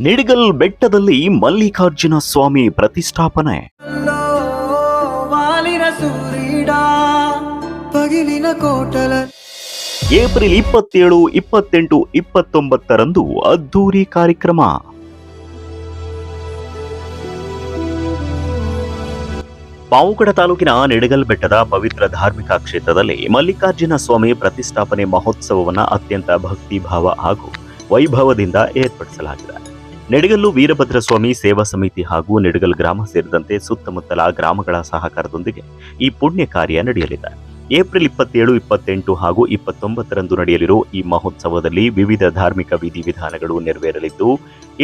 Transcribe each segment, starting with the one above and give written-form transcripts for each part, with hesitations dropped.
ನಿಡಗಲ್ ಬೆಟ್ಟದಲ್ಲಿ ಮಲ್ಲಿಕಾರ್ಜುನ ಸ್ವಾಮಿ ಪ್ರತಿಷ್ಠಾಪನೆ. ಏಪ್ರಿಲ್ 27, 28, 29ರಂದು ಅದ್ದೂರಿ ಕಾರ್ಯಕ್ರಮ. ಪಾವಗಡ ತಾಲೂಕಿನ ನಿಡಗಲ್ ಬೆಟ್ಟದ ಪವಿತ್ರ ಧಾರ್ಮಿಕ ಕ್ಷೇತ್ರದಲ್ಲಿ ಮಲ್ಲಿಕಾರ್ಜುನ ಸ್ವಾಮಿ ಪ್ರತಿಷ್ಠಾಪನೆ ಮಹೋತ್ಸವವನ್ನು ಅತ್ಯಂತ ಭಕ್ತಿಭಾವ ಹಾಗೂ ವೈಭವದಿಂದ ಏರ್ಪಡಿಸಲಾಗಿದೆ. ನಿಡಗಲ್ಲು ವೀರಭದ್ರ ಸ್ವಾಮಿ ಸೇವಾ ಸಮಿತಿ ಹಾಗೂ ನಿಡಗಲ್ ಗ್ರಾಮ ಸೇರಿದಂತೆ ಸುತ್ತಮುತ್ತಲ ಗ್ರಾಮಗಳ ಸಹಕಾರದೊಂದಿಗೆ ಈ ಪುಣ್ಯ ಕಾರ್ಯ ನಡೆಯಲಿದೆ. ಏಪ್ರಿಲ್ 27, 28 ಹಾಗೂ 29ರಂದು ನಡೆಯಲಿರುವ ಈ ಮಹೋತ್ಸವದಲ್ಲಿ ವಿವಿಧ ಧಾರ್ಮಿಕ ವಿಧಿವಿಧಾನಗಳು ನೆರವೇರಲಿದ್ದು,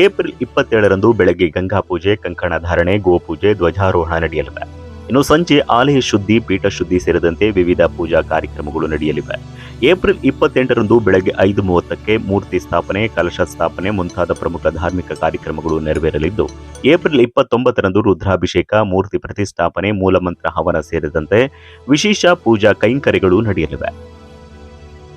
ಏಪ್ರಿಲ್ 27ರಂದು ಬೆಳಗ್ಗೆ ಗಂಗಾ ಪೂಜೆ, ಕಂಕಣ ಧಾರಣೆ, ಗೋಪೂಜೆ, ಧ್ವಜಾರೋಹಣ ನಡೆಯಲಿವೆ. ಇನ್ನು ಸಂಜೆ ಆಲಯ ಶುದ್ಧಿ, ಪೀಠ ಶುದ್ಧಿ ಸೇರಿದಂತೆ ವಿವಿಧ ಪೂಜಾ ಕಾರ್ಯಕ್ರಮಗಳು ನಡೆಯಲಿವೆ. ಏಪ್ರಿಲ್ 28ರಂದು ಬೆಳಗ್ಗೆ 5:30ಕ್ಕೆ ಮೂರ್ತಿ ಸ್ಥಾಪನೆ, ಕಲಶ ಸ್ಥಾಪನೆ ಮುಂತಾದ ಪ್ರಮುಖ ಧಾರ್ಮಿಕ ಕಾರ್ಯಕ್ರಮಗಳು ನೆರವೇರಲಿದ್ದು, ಏಪ್ರಿಲ್ 29ರಂದು ರುದ್ರಾಭಿಷೇಕ, ಮೂರ್ತಿ ಪ್ರತಿಷ್ಠಾಪನೆ, ಮೂಲಮಂತ್ರ ಹವನ ಸೇರಿದಂತೆ ವಿಶೇಷ ಪೂಜಾ ಕೈಂಕರ್ಯಗಳು ನಡೆಯಲಿವೆ.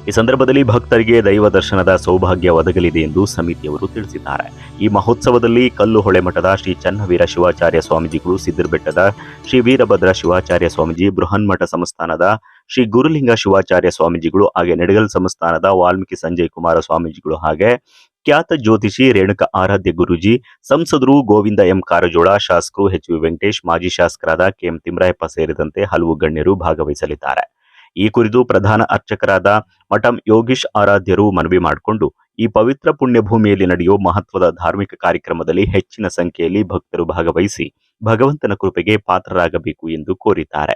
ಈ ಸಂದರ್ಭದಲ್ಲಿ ಭಕ್ತರಿಗೆ ದೈವ ದರ್ಶನದ ಸೌಭಾಗ್ಯ ಒದಗಲಿದೆ ಎಂದು ಸಮಿತಿಯವರು ತಿಳಿಸಿದ್ದಾರೆ. ಈ ಮಹೋತ್ಸವದಲ್ಲಿ ಕಲ್ಲುಹೊಳೆ ಮಠದ ಶ್ರೀ ಚನ್ನವೀರ ಶಿವಾಚಾರ್ಯ ಸ್ವಾಮೀಜಿಗಳು, ಸಿದ್ದಿರಬೆಟ್ಟದ ಶ್ರೀ ವೀರಭದ್ರ ಶಿವಾಚಾರ್ಯ ಸ್ವಾಮೀಜಿ, ಬೃಹನ್ಮಠ ಸಂಸ್ಥಾನದ ಶ್ರೀ ಗುರುಲಿಂಗ ಶಿವಾಚಾರ್ಯ ಸ್ವಾಮೀಜಿಗಳು, ಹಾಗೆ ನಿಡಗಲ್ ಸಂಸ್ಥಾನದ ವಾಲ್ಮೀಕಿ ಸಂಜಯ್ ಕುಮಾರ ಸ್ವಾಮೀಜಿಗಳು, ಹಾಗೆ ಖ್ಯಾತ ಜ್ಯೋತಿಷಿ ರೇಣುಕ ಆರಾಧ್ಯ ಗುರೂಜಿ, ಸಂಸದರು ಗೋವಿಂದ ಎಂ ಕಾರಜೋಳ, ಶಾಸಕರು ಎಚ್.ವಿ. ವೆಂಕಟೇಶ್, ಮಾಜಿ ಶಾಸಕರಾದ ಕೆ.ಎಂ. ತಿಮ್ರಾಯಪ್ಪ ಸೇರಿದಂತೆ ಹಲವು ಗಣ್ಯರು ಭಾಗವಹಿಸಲಿದ್ದಾರೆ. ಈ ಕುರಿತು ಪ್ರಧಾನ ಅರ್ಚಕರಾದ ಮಠಂ ಯೋಗೀಶ್ ಆರಾಧ್ಯರು ಮನವಿ ಮಾಡಿಕೊಂಡು, ಈ ಪವಿತ್ರ ಪುಣ್ಯಭೂಮಿಯಲ್ಲಿ ನಡೆಯುವ ಮಹತ್ವದ ಧಾರ್ಮಿಕ ಕಾರ್ಯಕ್ರಮದಲ್ಲಿ ಹೆಚ್ಚಿನ ಸಂಖ್ಯೆಯಲ್ಲಿ ಭಕ್ತರು ಭಾಗವಹಿಸಿ ಭಗವಂತನ ಕೃಪೆಗೆ ಪಾತ್ರರಾಗಬೇಕು ಎಂದು ಕೋರಿದ್ದಾರೆ.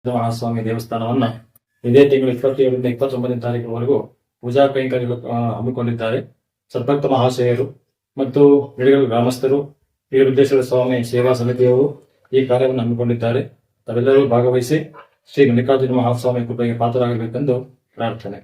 ಮಹಾಸ್ವಾಮಿ ದೇವಸ್ಥಾನವನ್ನ ಇದೇ ತಿಂಗಳು 27ರಿಂದ 29ನೇ ತಾರೀಕಿನವರೆಗೂ ಪೂಜಾ ಕೈಂಕರ್ಯಗಳು ಹಮ್ಮಿಕೊಂಡಿದ್ದಾರೆ. ಸದ್ಭಕ್ತ ಮಹಾಶಯರು ಮತ್ತು ನಿಡಗಲ್ ಗ್ರಾಮಸ್ಥರು, ವೀರಭದ್ರೇಶ್ವರ ಸ್ವಾಮಿ ಸೇವಾ ಸಮಿತಿಯವರು ಈ ಕಾರ್ಯವನ್ನು ಹಮ್ಮಿಕೊಂಡಿದ್ದಾರೆ. ತಾವೆಲ್ಲರೂ ಭಾಗವಹಿಸಿ ಶ್ರೀ ಮಲ್ಲಿಕಾರ್ಜುನ ಮಹಾಸ್ವಾಮಿ ಕೃಪೆಗೆ ಪಾತ್ರರಾಗಬೇಕೆಂದು ಪ್ರಾರ್ಥನೆ.